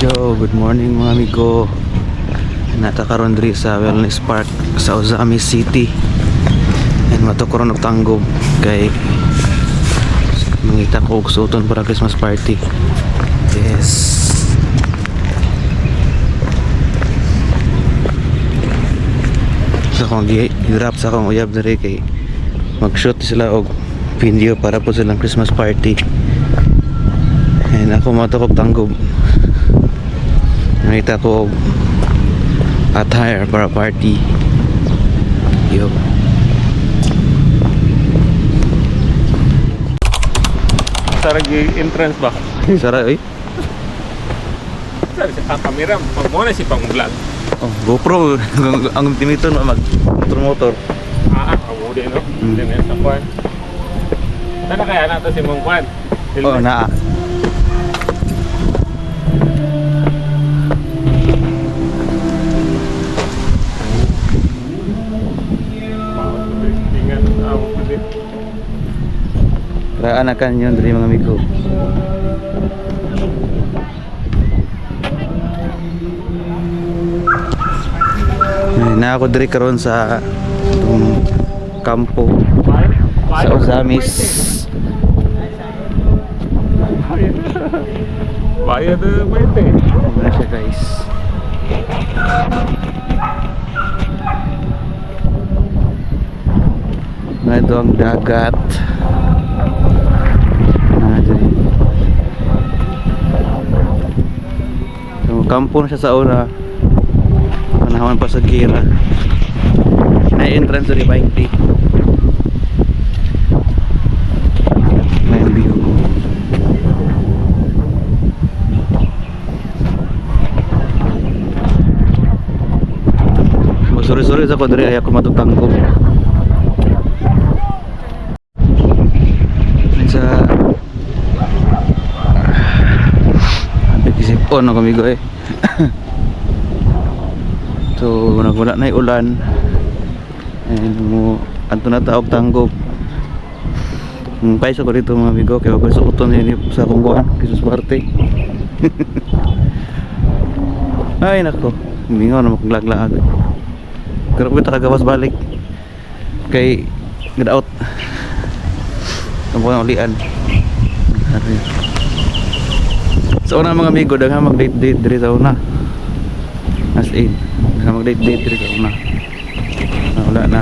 Yo, good morning mga amigo. Natakaroon diri sa Wellness Park sa Ozamis City. And matukuron og tanggob kay mangita ko og suton para Christmas party. Yes. So kung i-drop sa akong uyab diri kay mag-shoot sila og video para po silang Christmas party. And ako matukog tanggob. Nakita ko attire para party. Yo. Sarag entrance ba? Sara oy. Sarag ang kamera, pag mo na si pang vlog. Oh, GoPro ang timiton mag motor. Amo din no. Din sa kwan. Sana kaya nato si Mong Kwan. Oh, naa. Raan akan yun dari mga amigo. Na ako diri karon sa kampo sa Ozamis. Bayad na pwede. Muna siya guys. Na ito ang dagat. So, kampo na siya sa una. Panahon pa sa gira. Na entrance sa Ribainti. May view. Magsuri-suri sa kodre ay ako matutangkog. Sa Isipon ako amigo eh. So nagwala na yung ulan. And mo anto na taog tanggob. Paisa ko dito mga amigo kaya ako suoton yun sa kungkuhan Christmas party. Ay nako, mingaw na maglaglaag. Pero kita kagawas balik kay get out. Ang ulian. So una mga amigo, daghang mag-date diri sa una. As in, daghang mag-date diri sa una. Wala na.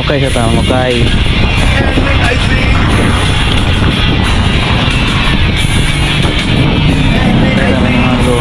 Okay sa tama, okay. Kaya naman yung mga bro.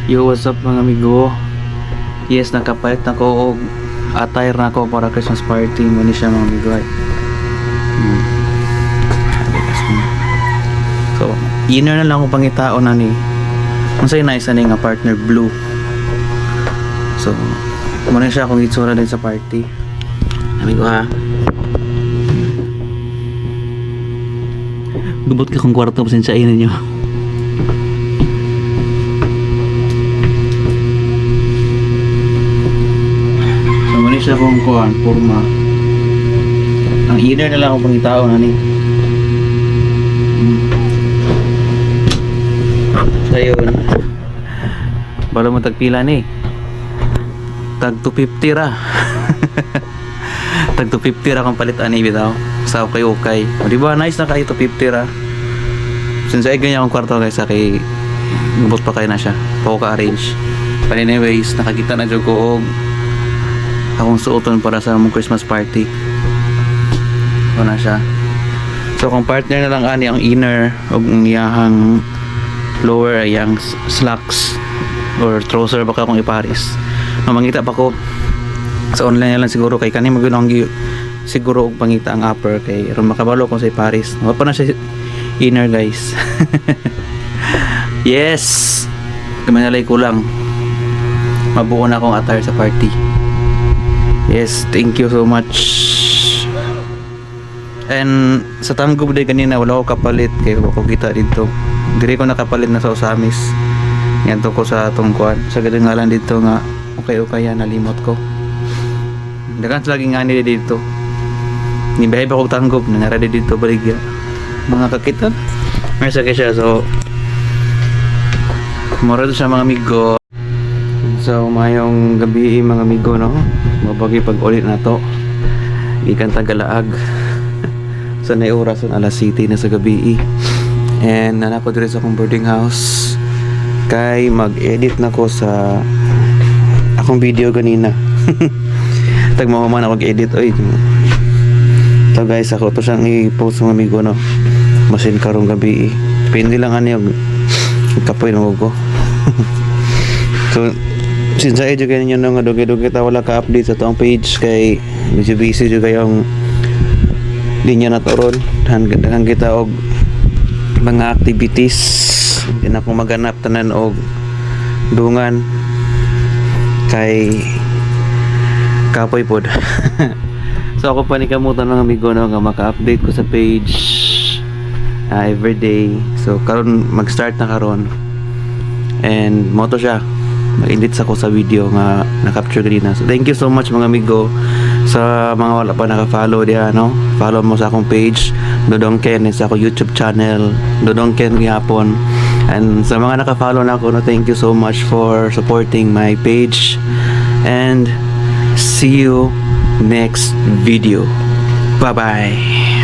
Yo, what's up mga amigo? Yes, nakapalit na ko og attire na ko para Christmas party mo ni siya mga amigo. So, inner na lang ko pangitao na ni. Kung sa'yo na isa na nga partner blue. So, muna siya akong itsura din sa party. Amigo ha. Gubot ka kung kwarto pasensyain ninyo. Siya kung kuhan, forma. Ang inner na lang akong pangitao na ni. So yun. Bala mo tagpila ni. Tag 250 ra. Tag 250 ra kung palitan ni bitaw. Sa okay. O diba nice na kayo 250 ra. Since ay ganyan akong kwarto guys, kay gubot pa kayo na siya. Pako ka-arrange. But anyways, nakakita na dyan ko akong suoton para sa mong Christmas party. Ito na siya. So kung partner na lang ani ang inner o ang iyahang lower ay ang slacks or trouser baka kung iparis. Mamangita pa ko sa online na lang siguro kay kani magunang siguro og pangita ang upper kay ron makabalo kung sa iparis. Wa pa na siya inner guys. Yes. Kamanalay ko lang. Mabuo na akong attire sa party. Yes, thank you so much. And sa Tanggub day kanina wala ko kapalit kay ko kita dito. Dire ko nakapalit na sa Osamis. Ngadto ko sa tungkuan. Sa gadangalan dito nga okay yan nalimot ko. Dagan lagi nga ni dito. Ni bahay pa ko Tanggub na narade dito baligya. Mga kakitan. Mersa kay siya so moro sa mga amigo. So mayong gabi mga amigo no. Mabagi pag ulit na to. Ikan Tagalaag. Sa nay oras alas 7 na sa gabi. And nanako diri sa akong boarding house. kay mag-edit na ko sa akong video ganina. Tagmahuman ako mag-edit. Oy, ito guys, ako to siyang i-post ng amigo, no? Masin karong gabi. Depende lang ano yung kapoy ng ko. So, since I educate ninyo nga dugi-dugi ta wala ka-update sa itong page kay medyo busy juga yung linya na toron. Hanggang kita og mga activities. Hindi na akong maganap tanan og dungan kay kapoy pod. So ako pa ni kamutan ng amigo, no, nga maka-update ko sa page everyday. So karon mag-start na karon. And mo to siya. Mag-edit ako sa video nga na-capture kanina. So thank you so much mga amigo sa mga wala pa naka-follow diha, no. Follow mo sa akong page Dodong Ken, sa akong YouTube channel Dodong Ken gihapon. And sa mga naka-follow na ako, no, thank you so much for supporting my page. And see you next video. Bye bye.